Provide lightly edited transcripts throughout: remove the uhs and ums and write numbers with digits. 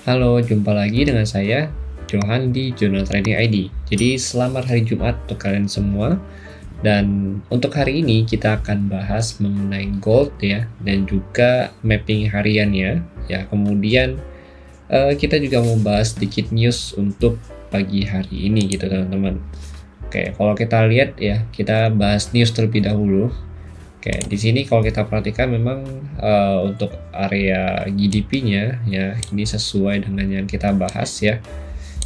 Halo, jumpa lagi dengan saya, Johan di Jurnal Trading ID. Jadi, selamat hari Jumat untuk kalian semua. Dan untuk hari ini kita akan bahas mengenai gold ya, dan juga mapping hariannya. Ya, kemudian kita juga mau bahas sedikit news untuk pagi hari ini gitu teman-teman. Oke, kalau kita lihat ya, kita bahas news terlebih dahulu. Oke, di sini kalau kita perhatikan memang untuk area GDP-nya ya ini sesuai dengan yang kita bahas ya.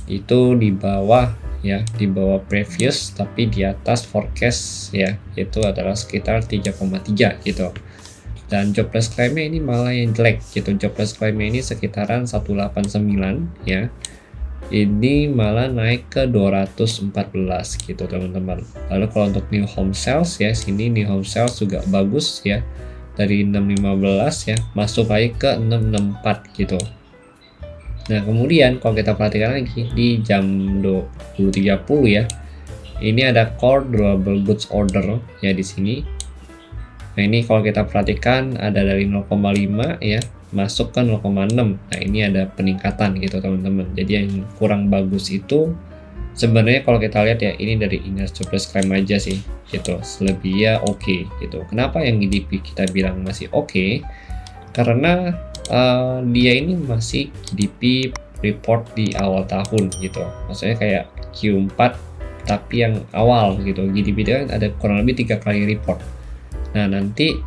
Itu di bawah ya, di bawah previous tapi di atas forecast ya, itu adalah sekitar 3,3 gitu. Dan jobless claim-nya ini malah yang jelek gitu. Jobless claim-nya ini sekitaran 189 ya. Ini malah naik ke 214 gitu teman-teman. Lalu kalau untuk new home sales ya, sini new home sales juga bagus ya, dari 615 ya masuk lagi ke 664 gitu. Nah kemudian kalau kita perhatikan lagi di jam 20.30 ya, ini ada core durable goods order ya di sini. Nah ini kalau kita perhatikan ada dari 0,5 ya masuk ke 0,6. Nah ini ada peningkatan gitu teman-teman. Jadi yang kurang bagus itu sebenarnya kalau kita lihat ya, ini dari Ines Jobless Claim aja sih gitu, selebihnya oke gitu. Kenapa yang GDP kita bilang masih oke? Karena dia ini masih GDP report di awal tahun gitu, maksudnya kayak Q4 tapi yang awal gitu. GDP dia kan ada kurang lebih 3 kali report. Nah nanti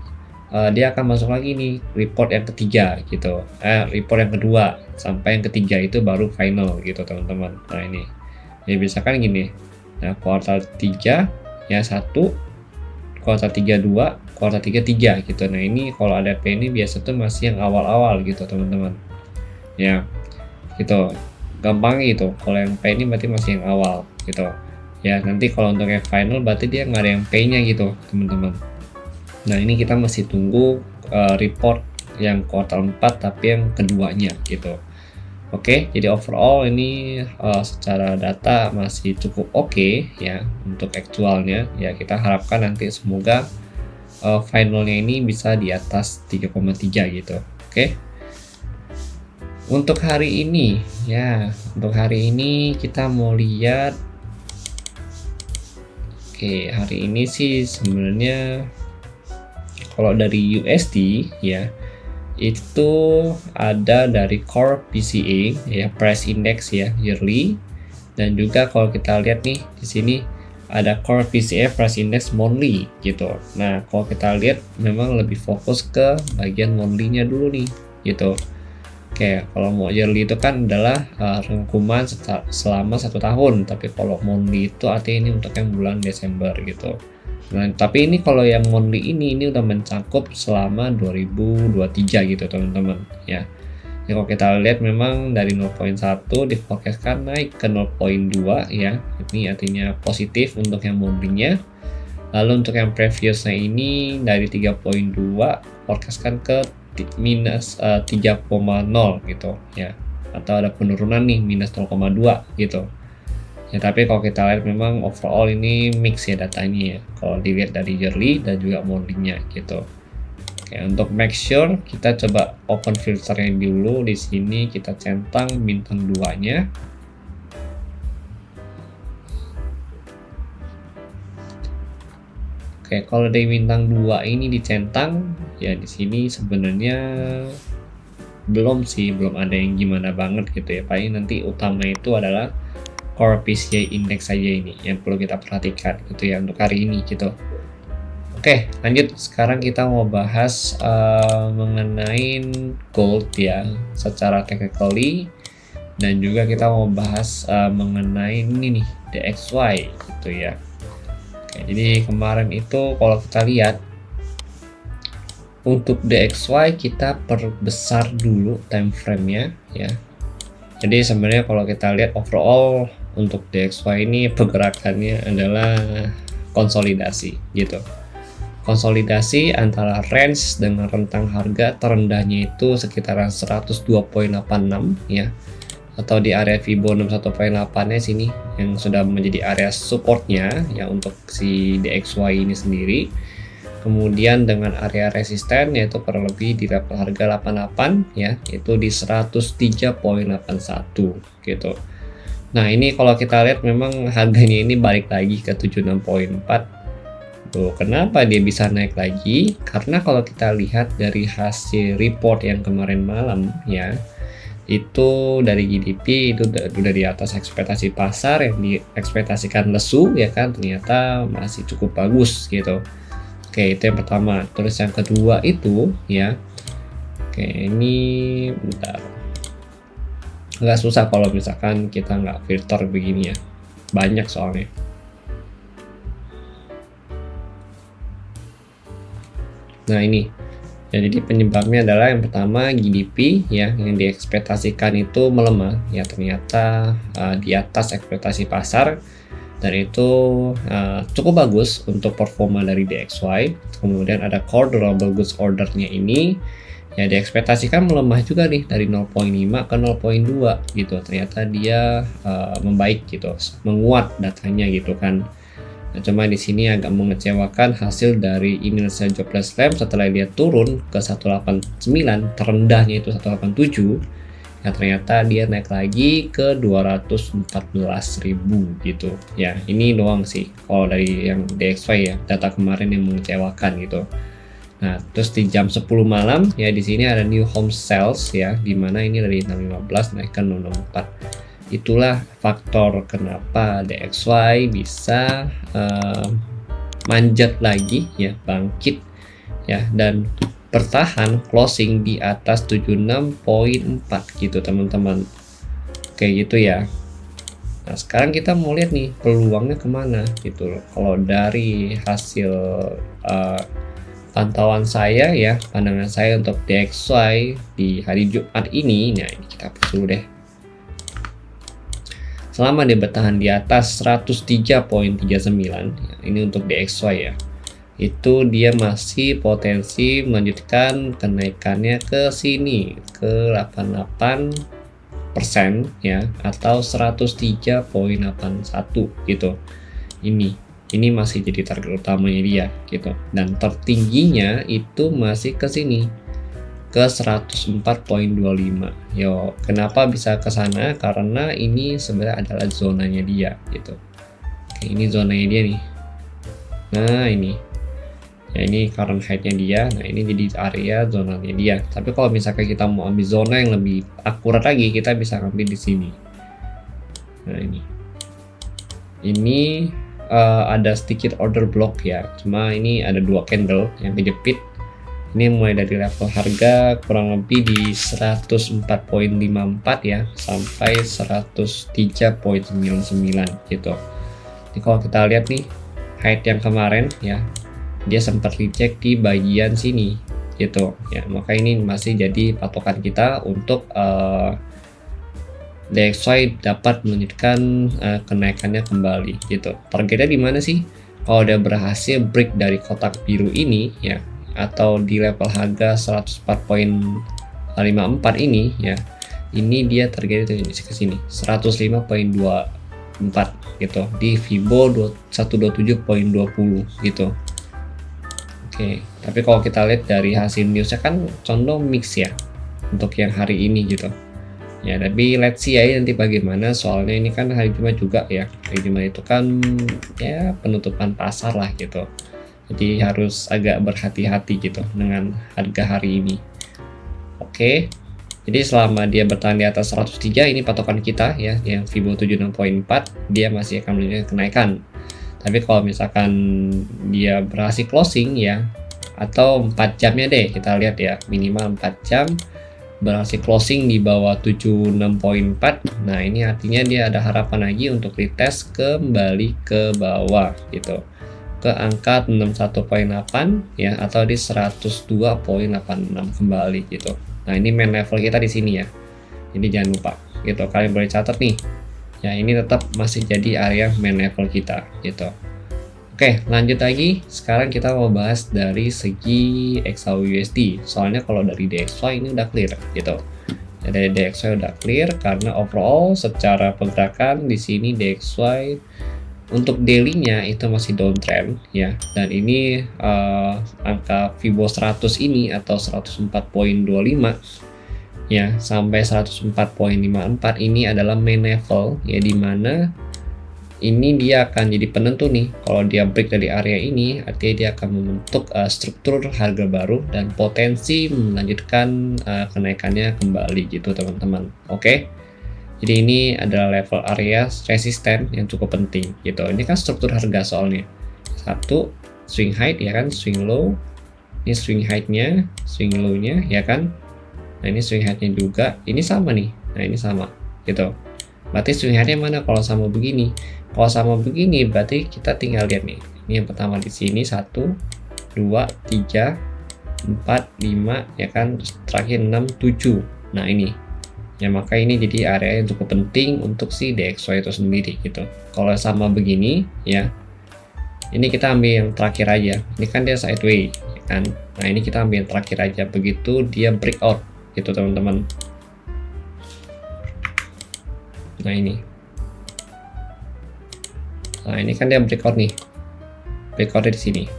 dia akan masuk lagi nih report yang ketiga gitu, report yang kedua sampai yang ketiga itu baru final gitu teman-teman. Nah ini ya misalkan gini, nah kuartal 3 ya 1, kuartal 3 2, kuartal 3 3 gitu. Nah ini kalau ada P ini biasa tuh masih yang awal-awal gitu teman-teman ya, gitu gampang gitu. Kalau yang P ini berarti masih yang awal gitu ya. Nanti kalau untuk yang final berarti dia nggak ada yang P nya gitu teman-teman. Nah ini kita masih tunggu report yang kuartal 4 tapi yang keduanya gitu. Oke, jadi overall ini secara data masih cukup oke ya untuk aktualnya ya. Kita harapkan nanti semoga finalnya ini bisa di atas 3,3 gitu. Oke. Untuk hari ini ya, untuk hari ini kita mau lihat. Oke, hari ini sih sebenarnya kalau dari USD ya itu ada dari core PCA ya, price index ya yearly, dan juga kalau kita lihat nih di sini ada core PCA price index monthly gitu. Nah kalau kita lihat memang lebih fokus ke bagian monthly-nya dulu nih gitu. Oke, kalau mau yearly itu kan adalah rangkuman selama 1 tahun, tapi kalau monthly itu artinya ini untuk yang bulan Desember gitu. Nah, tapi ini kalau yang monthly ini udah mencakup selama 2023 gitu teman-teman ya. Ya kalau kita lihat memang dari 0,1 diforecastkan naik ke 0,2 ya. Ini artinya positif untuk yang monthly-nya. Lalu untuk yang previousnya ini dari 3,2 forecastkan ke minus 3,0 gitu ya. Atau ada penurunan nih minus 0,2 gitu. Ya, tapi kalau kita lihat memang overall ini mix ya datanya ya, kalau dilihat dari yearly dan juga monthly-nya gitu. Oke, untuk make sure kita coba open filternya dulu. Di sini kita centang bintang 2-nya. Oke, kalau dari bintang 2 ini dicentang ya, di sini sebenarnya belum ada yang gimana banget gitu ya. Paling nanti utama itu adalah core PCA index saja ini yang perlu kita perhatikan gitu ya untuk hari ini gitu. Oke, lanjut. Sekarang kita mau bahas mengenai gold ya secara technically, dan juga kita mau bahas mengenai ini nih DXY gitu ya. Oke, jadi kemarin itu kalau kita lihat untuk DXY kita perbesar dulu time frame-nya ya. Jadi sebenarnya kalau kita lihat overall untuk DXY ini pergerakannya adalah konsolidasi gitu. Konsolidasi antara range dengan rentang harga terendahnya itu sekitaran 102.86 ya, atau di area Fibo 61.8 nya sini yang sudah menjadi area supportnya ya untuk si DXY ini sendiri. Kemudian dengan area resisten yaitu kurang lebih di level harga 88 ya, itu di 103,81 gitu. Nah, ini kalau kita lihat memang harganya ini balik lagi ke 76,4. Tuh, kenapa dia bisa naik lagi? Karena kalau kita lihat dari hasil report yang kemarin malam ya, itu dari GDP itu udah di atas ekspektasi pasar yang diekspektasikan lesu ya kan, ternyata masih cukup bagus gitu. Oke, itu yang pertama. Terus yang kedua itu ya, oke ini bentar. Nggak susah kalau misalkan kita nggak filter begini ya. Banyak soalnya. Nah ini. Ya, jadi penyebabnya adalah yang pertama GDP ya yang diekspektasikan itu melemah ya, ternyata di atas ekspektasi pasar. Dan itu cukup bagus untuk performa dari DXY. Kemudian ada core durable goods ordernya ini ya diekspektasikan melemah juga nih dari 0,5 ke 0,2 gitu. Ternyata dia membaik gitu, menguat datanya gitu kan. Nah, cuma di sini agak mengecewakan hasil dari Indonesia Jobless Claims setelah dia turun ke 189, terendahnya itu 187. Ya ternyata dia naik lagi ke 214.000 gitu ya. Ini doang sih kalau dari yang DXY ya, data kemarin yang mengecewakan gitu. Nah terus di jam 10 malam ya, di sini ada new home sales ya, dimana ini dari 615 naik ke 064. Itulah faktor kenapa DXY bisa manjat lagi ya, bangkit ya, dan bertahan closing di atas 76,4 gitu teman-teman. Kayak gitu ya. Nah sekarang kita mau lihat nih peluangnya kemana gitu loh. Kalau dari hasil pantauan saya ya, pandangan saya untuk DXY di hari Jumat ini, nah ini kita hapus dulu deh. Selama dia bertahan di atas 103,39 ya, ini untuk DXY ya, itu dia masih potensi melanjutkan kenaikannya ke sini ke 88% ya, atau 103,81 gitu. Ini masih jadi target utamanya dia gitu, dan tertingginya itu masih ke sini ke 104,25. Yo, kenapa bisa ke sana? Karena ini sebenarnya adalah zonanya dia gitu. Oke, ini zonanya dia nih. Nah, ini. Ya ini current height-nya dia. Nah, ini jadi area zonanya dia. Tapi kalau misalkan kita mau ambil zona yang lebih akurat lagi, kita bisa ambil di sini. Nah, ini. Ini ada sedikit order block ya. Cuma ini ada dua candle yang kejepit. Ini mulai dari level harga kurang lebih di 104,54 ya sampai 103,99 gitu. Jadi kalau kita lihat nih height yang kemarin ya, dia sempat reject di bagian sini gitu ya, maka ini masih jadi patokan kita untuk DXY dapat melanjutkan kenaikannya kembali gitu. Targetnya di mana sih? Kalau udah berhasil break dari kotak biru ini ya, atau di level harga 104,54 ini ya, ini dia targetnya ke sini 105,24 gitu di Fibo 127,20 gitu. Oke, tapi kalau kita lihat dari hasil newsnya kan condong mix ya untuk yang hari ini gitu ya, tapi let's see ya nanti bagaimana, soalnya ini kan hari Jumat juga ya. Hari Jumat itu kan ya penutupan pasar lah gitu, jadi harus agak berhati-hati gitu dengan harga hari ini. Oke, jadi selama dia bertahan di atas 103, ini patokan kita ya, yang Fibo 76,4, dia masih akan menunjukkan kenaikan. Tapi kalau misalkan dia berhasil closing ya, atau 4 jamnya deh kita lihat ya, minimal 4 jam berhasil closing di bawah 76,4, nah ini artinya dia ada harapan lagi untuk retest kembali ke bawah gitu, ke angka 61,8 ya, atau di 102,86 kembali gitu. Nah ini main level kita di sini ya, jadi jangan lupa gitu, kalian boleh catat nih ya, ini tetap masih jadi area main level kita gitu. Oke, lanjut lagi. Sekarang kita mau bahas dari segi XAUUSD. Soalnya kalau dari DXY ini udah clear gitu. Ya, dari DXY udah clear karena overall secara pergerakan di sini DXY untuk daily-nya itu masih downtrend ya, dan ini angka Fibo 100 ini atau 104.25 ya sampai 104.54 ini adalah main level ya, dimana ini dia akan jadi penentu nih. Kalau dia break dari area ini, artinya dia akan membentuk struktur harga baru dan potensi melanjutkan kenaikannya kembali gitu teman-teman. Oke. Jadi ini adalah level area resisten yang cukup penting gitu. Ini kan struktur harga soalnya. Satu, swing height ya kan, swing low. Ini swing height-nya, swing low-nya ya kan. Nah, ini swing height-nya juga. Ini sama nih. Nah, ini sama gitu. Berarti swing height-nya mana kalau sama begini? Kalau sama begini berarti kita tinggal lihat nih. Ini yang pertama di sini 1 2 3 4 5 ya kan, terus terakhir 6 7. Nah, ini. Ya, maka ini jadi area yang cukup penting untuk si DXY itu sendiri gitu. Kalau sama begini ya. Ini kita ambil yang terakhir aja. Ini kan dia sideways ya kan. Nah, ini kita ambil yang terakhir aja begitu dia breakout gitu teman-teman. Nah, ini kan dia breakout nih, breakout di sini.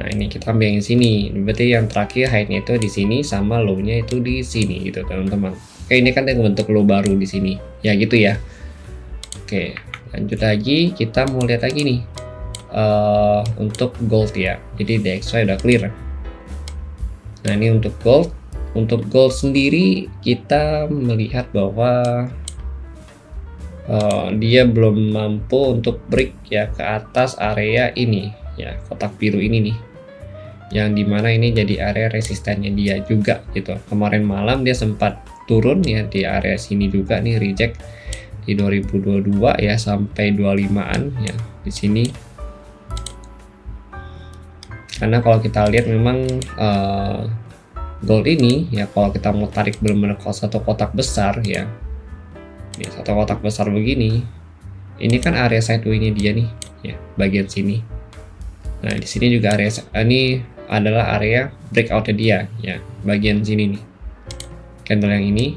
Nah, ini kita ambil yang sini, berarti yang terakhir high-nya itu di sini sama low-nya itu di sini gitu teman-teman. Oke, ini kan dia membentuk low baru di sini ya gitu ya. Oke, lanjut lagi, kita mau lihat lagi nih untuk gold ya. Jadi DXY udah clear. Nah, ini untuk gold sendiri kita melihat bahwa dia belum mampu untuk break ya ke atas area ini ya, kotak biru ini nih, yang dimana ini jadi area resistennya dia juga gitu. Kemarin malam dia sempat turun ya di area sini juga nih, reject di 2022 ya sampai 25-an ya di sini. Karena kalau kita lihat memang gold ini ya, kalau kita mau tarik benar-benar satu kotak besar ya, ini satu kotak besar begini, ini kan area sideways-nya dia nih ya, bagian sini. Nah, di sini juga area ini adalah area breakout-nya dia ya, bagian sini nih, candle yang ini.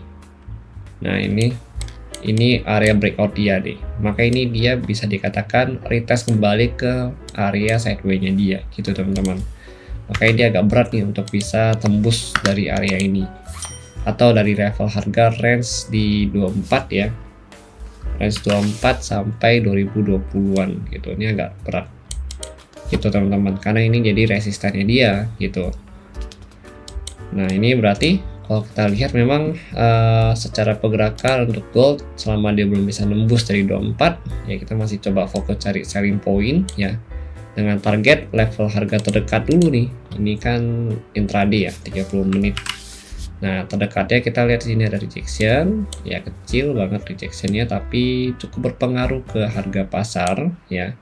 Nah, ini area breakout dia deh, maka ini dia bisa dikatakan retest kembali ke area sideways-nya dia gitu teman-teman. Makanya dia agak berat nih untuk bisa tembus dari area ini atau dari level harga range di 24 ya, range 24 sampai 2020-an gitu. Ini agak berat gitu teman-teman, karena ini jadi resistannya dia gitu. Nah, ini berarti kalau kita lihat memang secara pergerakan untuk gold selama dia belum bisa nembus dari 24 ya, kita masih coba fokus cari selling point ya, dengan target level harga terdekat dulu nih. Ini kan intraday ya, 30 menit. Nah, terdekatnya kita lihat di sini ada rejection ya, kecil banget rejectionnya, tapi cukup berpengaruh ke harga pasar ya,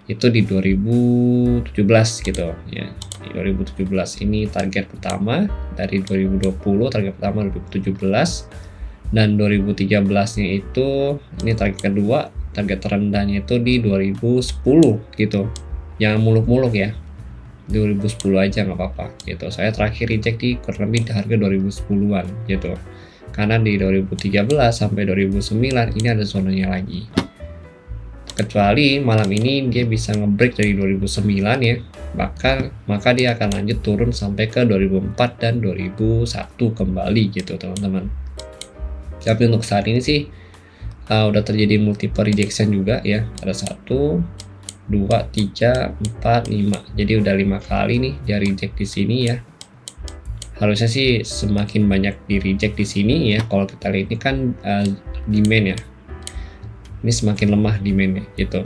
itu di 2017 gitu ya. Di 2017 ini target pertama, dari 2020 target pertama 2017, dan 2013 nya itu ini target kedua, target terendahnya itu di 2010 gitu. Jangan muluk-muluk ya, 2010 aja nggak apa-apa gitu. Saya terakhir reject di kurang lebih di harga 2010-an gitu, karena di 2013 sampai 2009 ini ada zonanya lagi. Kecuali malam ini dia bisa ngebreak dari 2009 ya, maka dia akan lanjut turun sampai ke 2004 dan 2001 kembali gitu teman-teman. Tapi untuk saat ini sih udah terjadi multiple rejection juga ya, ada 1 2 3 4 5, jadi udah 5 kali nih dia reject di sini ya. Harusnya sih semakin banyak di reject di sini ya. Kalau kita lihat ini kan demand ya, ini semakin lemah demandnya gitu.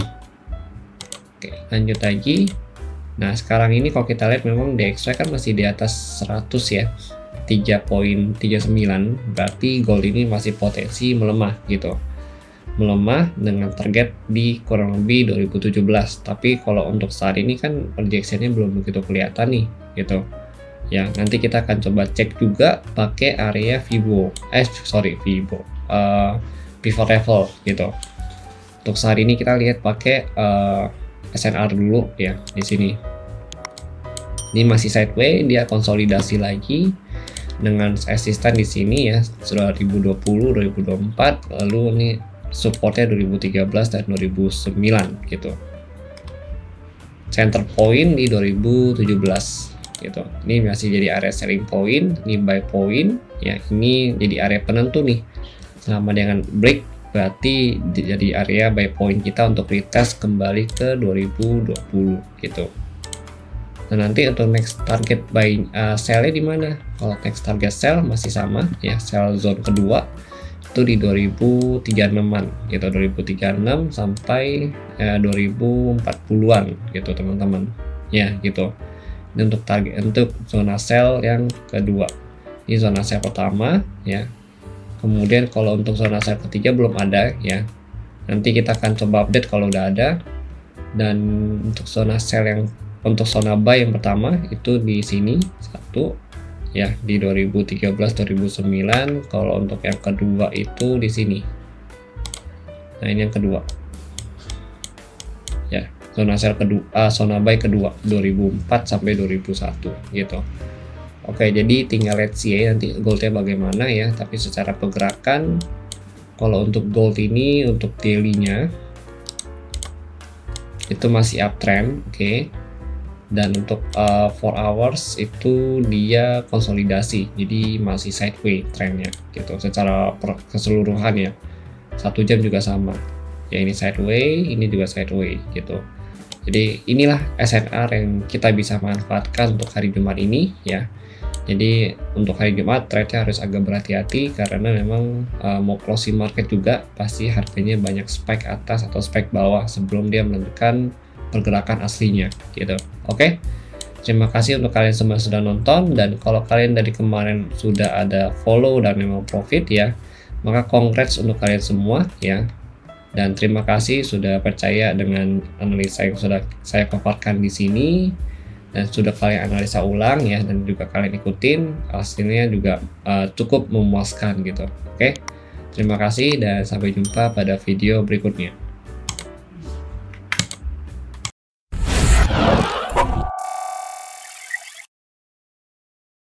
Oke, lanjut lagi. Nah, sekarang ini kalau kita lihat memang DXY kan masih di atas 100 ya, 3.39, berarti gold ini masih potensi melemah gitu, melemah dengan target di kurang lebih 2017. Tapi kalau untuk saat ini kan projectionnya belum begitu kelihatan nih gitu ya. Nanti kita akan coba cek juga pakai area pivot level gitu. Untuk saat ini kita lihat pakai SNR dulu ya. Di sini ini masih sideways, dia konsolidasi lagi dengan resisten di sini ya, sudah 2020 2024, lalu ini supportnya 2013 dan 2009 gitu. Center point di 2017 gitu. Ini masih jadi area selling point, ini buy point ya, ini jadi area penentu nih. Selama dengan break berarti jadi area buy point kita untuk retest kembali ke 2020 gitu. Nah, nanti untuk next target buy sell-nya di mana? Kalau next target sell masih sama ya, sell zone kedua itu di 2036-an gitu, 2036 sampai 2040-an gitu teman-teman. Ya, gitu. Ini untuk target untuk zona sell yang kedua. Ini zona sell pertama ya. Kemudian kalau untuk zona sell ketiga belum ada ya. Nanti kita akan coba update kalau udah ada. Dan untuk zona sell yang untuk zona buy yang pertama itu di sini satu ya, di 2013 2009. Kalau untuk yang kedua itu di sini. Nah, ini yang kedua. Ya, zona sell kedua, zona buy kedua 2004 sampai 2001 gitu. Oke, jadi tinggal let's see ya nanti goldnya bagaimana ya. Tapi secara pergerakan kalau untuk gold ini untuk daily-nya itu masih uptrend, oke. Dan untuk 4 hours itu dia konsolidasi, jadi masih sideways trennya gitu secara keseluruhan ya. 1 jam juga sama ya, ini sideways, ini juga sideways gitu. Jadi inilah SNR yang kita bisa manfaatkan untuk hari Jumat ini ya. Jadi untuk hari Jumat trade-nya harus agak berhati-hati karena memang mau closing market juga pasti harganya banyak spike atas atau spike bawah sebelum dia menentukan pergerakan aslinya gitu. Oke. Terima kasih untuk kalian semua sudah nonton, dan kalau kalian dari kemarin sudah ada follow dan memang profit ya, maka congrats untuk kalian semua ya. Dan terima kasih sudah percaya dengan analisa yang sudah saya paparkan di sini dan sudah kalian analisa ulang ya, dan juga kalian ikutin, hasilnya juga cukup memuaskan gitu. Oke. Terima kasih dan sampai jumpa pada video berikutnya.